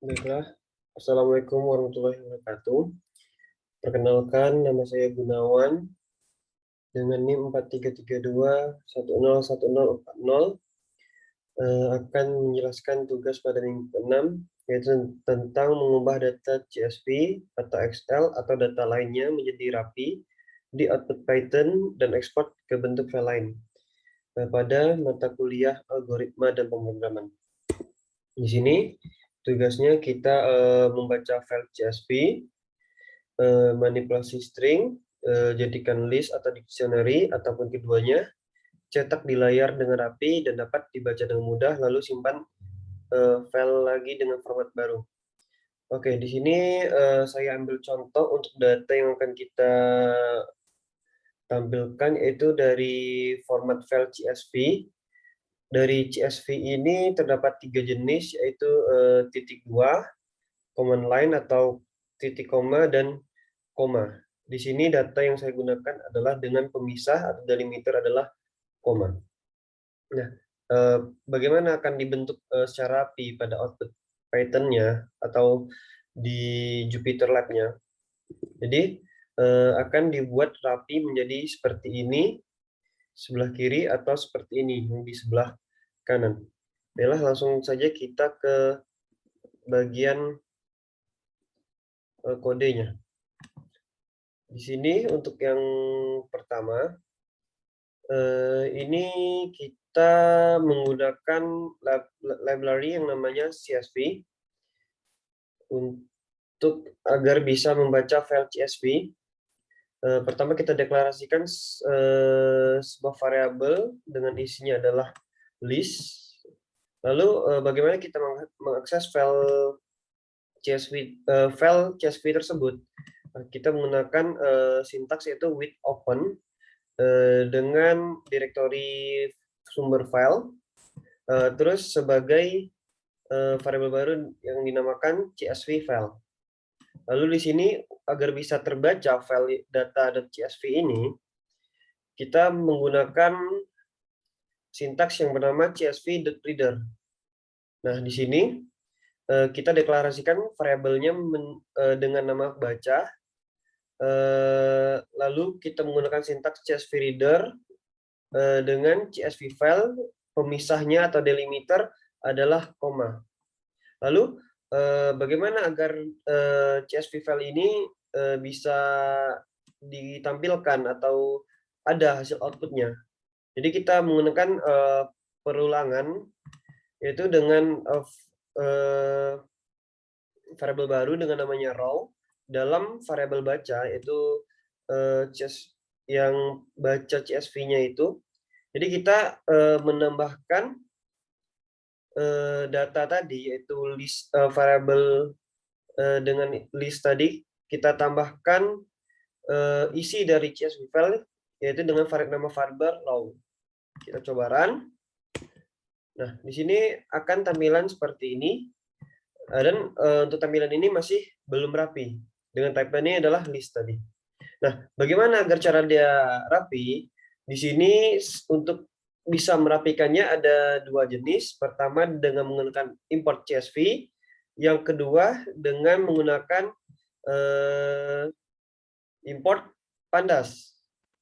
Baiklah, Assalamualaikum warahmatullahi wabarakatuh. Perkenalkan, nama saya Gunawan dengan NIM 4332101040 akan menjelaskan tugas pada minggu ke-6 yaitu tentang mengubah data CSV atau Excel atau data lainnya menjadi rapi di output Python dan ekspor ke bentuk file lain pada mata kuliah algoritma dan pemrograman. Di sini tugasnya kita membaca file CSV, manipulasi string, jadikan list atau dictionary ataupun keduanya, cetak di layar dengan rapi dan dapat dibaca dengan mudah, lalu simpan file lagi dengan format baru. Oke, di sini saya ambil contoh untuk data yang akan kita tampilkan yaitu dari format file CSV. Dari CSV ini terdapat 3 jenis yaitu titik 2, command line atau titik koma dan koma. Di sini data yang saya gunakan adalah dengan pemisah atau delimiter adalah koma. Nah, bagaimana akan dibentuk secara rapi pada output Python-nya atau di Jupyter Lab-nya? Jadi akan dibuat rapi menjadi seperti ini sebelah kiri atau seperti ini di sebelah kanan. Baiklah, langsung saja kita ke bagian kodenya. Di sini untuk yang pertama, ini kita menggunakan library yang namanya CSV untuk agar bisa membaca file CSV. Pertama kita deklarasikan sebuah variabel dengan isinya adalah list. Lalu bagaimana kita mengakses file CSV tersebut? Kita menggunakan sintaks yaitu with open dengan direktori sumber file, terus sebagai variabel baru yang dinamakan CSV file. Lalu di sini agar bisa terbaca file data.csv ini, kita menggunakan sintaks yang bernama csv.reader. Nah, di sini kita deklarasikan variabelnya dengan nama baca. Lalu kita menggunakan sintaks csv reader dengan csv file, pemisahnya atau delimiter adalah koma. Lalu bagaimana agar CSV file ini bisa ditampilkan atau ada hasil outputnya? Jadi kita menggunakan perulangan yaitu dengan variabel baru dengan namanya row dalam variabel baca yaitu yang baca CSV-nya itu. Jadi kita menambahkan data tadi yaitu list variabel dengan list tadi kita tambahkan isi dari CSV file yaitu dengan nama variabel row. Kita coba run. Nah, di sini akan tampilan seperti ini dan untuk tampilan ini masih belum rapi. Dengan type ini adalah list tadi. Nah, bagaimana agar cara dia rapi? Di sini untuk bisa merapikannya ada dua jenis. Pertama dengan menggunakan import CSV, yang kedua dengan menggunakan import pandas.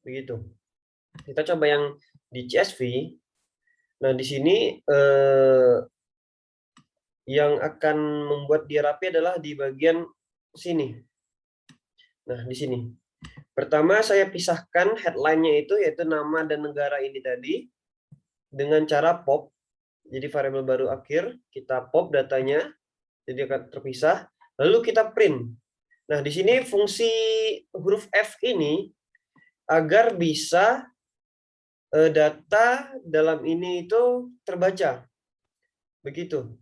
Begitu. Kita coba yang di CSV. Nah, di sini yang akan membuat dia rapi adalah di bagian sini. Nah, di sini. Pertama, saya pisahkan headline-nya itu, yaitu nama dan negara ini tadi, dengan cara pop. Jadi variabel baru akhir, kita pop datanya, jadi akan terpisah. Lalu kita print. Nah, di sini fungsi huruf F ini, agar bisa data dalam ini itu terbaca. Begitu.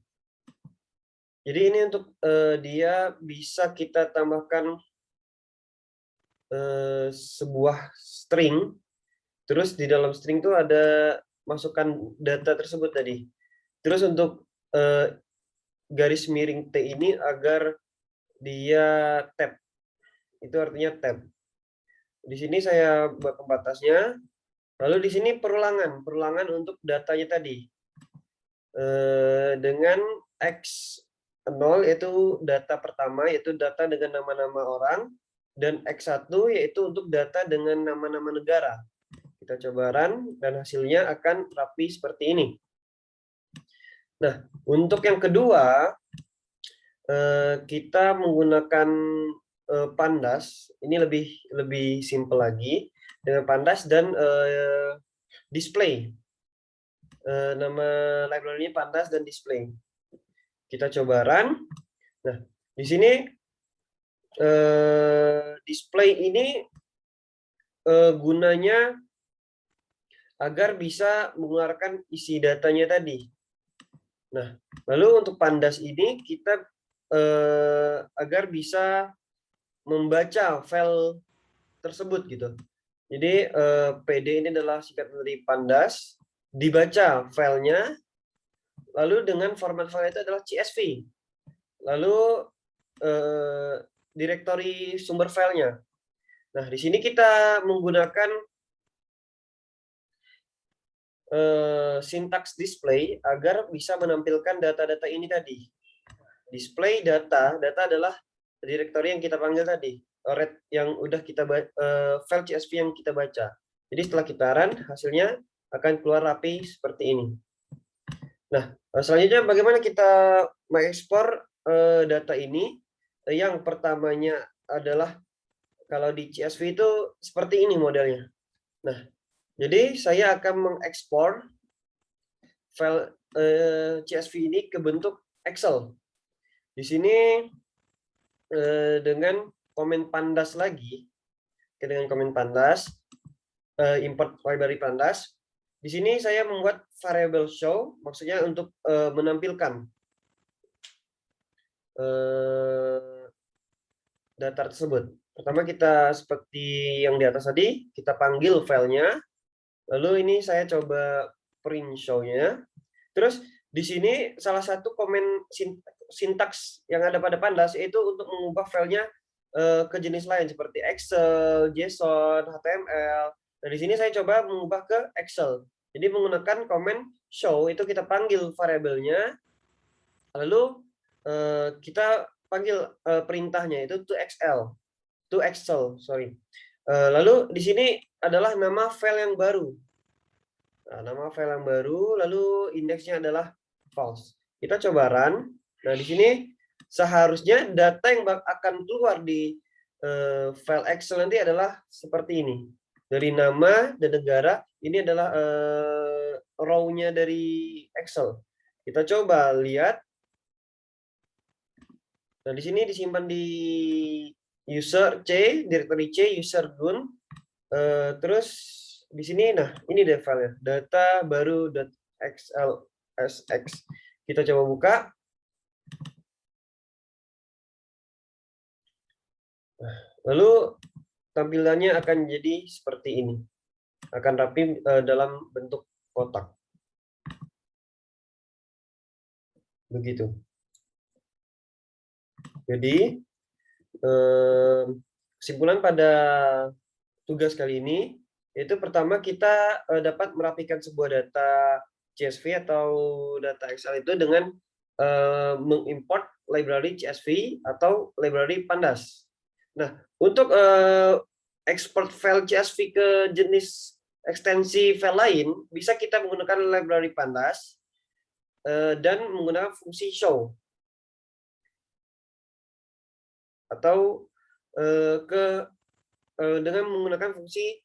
Jadi ini untuk dia bisa kita tambahkan sebuah string, terus di dalam string itu ada masukkan data tersebut tadi. Terus untuk garis miring T ini agar dia tab, itu artinya tab. Di sini saya buat pembatasnya. Lalu di sini perulangan untuk datanya tadi dengan X 0 yaitu data pertama, yaitu data dengan nama-nama orang, dan X1 yaitu untuk data dengan nama-nama negara. Kita coba run, dan hasilnya akan rapi seperti ini. Nah, untuk yang kedua, kita menggunakan Pandas. Ini lebih simple lagi dengan Pandas dan display. Nama library-nya Pandas dan display. Kita coba run. Nah, di sini display ini gunanya agar bisa mengeluarkan isi datanya tadi. Nah, lalu untuk Pandas ini kita agar bisa membaca file tersebut gitu. Jadi PD ini adalah singkatan dari Pandas, dibaca filenya, lalu dengan format file itu adalah CSV. Lalu direktori sumber filenya. Nah, di sini kita menggunakan sintaks display agar bisa menampilkan data-data ini tadi. Display data adalah direktori yang kita panggil tadi, yang udah kita file CSV yang kita baca. Jadi setelah kita run, hasilnya akan keluar rapi seperti ini. Nah, selanjutnya bagaimana kita mengekspor data ini? Yang pertamanya adalah kalau di CSV itu seperti ini modelnya. Nah, jadi saya akan mengekspor file CSV ini ke bentuk Excel. Di sini dengan komen Pandas lagi, dengan komen Pandas, import library Pandas. Di sini saya membuat variable show, maksudnya untuk menampilkan data tersebut. Pertama kita seperti yang di atas tadi, kita panggil filenya. Lalu ini saya coba print show-nya. Terus di sini salah satu komen sintaks yang ada pada Pandas yaitu untuk mengubah filenya ke jenis lain seperti Excel, JSON, HTML. Nah, di sini saya coba mengubah ke Excel. Jadi menggunakan komen show itu kita panggil variabelnya, lalu kita panggil perintahnya itu to Excel, sorry. Lalu di sini adalah nama file yang baru. Nah, nama file yang baru, lalu indeksnya adalah false. Kita coba run. Nah, di sini seharusnya data yang akan keluar di file Excel nanti adalah seperti ini. Dari nama dan negara, ini adalah row-nya dari Excel. Kita coba lihat. Nah, di sini disimpan di user C, directory C, user gun. Terus di sini, nah ini deh filenya, data baru.xlsx. Kita coba buka. Nah, lalu tampilannya akan jadi seperti ini, akan rapi dalam bentuk kotak. Begitu. Jadi kesimpulan pada tugas kali ini yaitu pertama kita dapat merapikan sebuah data CSV atau data Excel itu dengan mengimport library CSV atau library Pandas. Nah, untuk export file CSV ke jenis ekstensi file lain bisa kita menggunakan library Pandas dan menggunakan fungsi show atau dengan menggunakan fungsi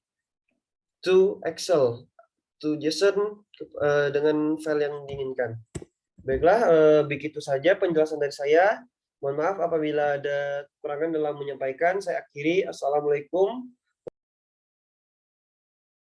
to Excel, to JSON dengan file yang diinginkan. Baiklah, begitu saja penjelasan dari saya. Mohon maaf apabila ada kekurangan dalam menyampaikan. Saya akhiri. Assalamualaikum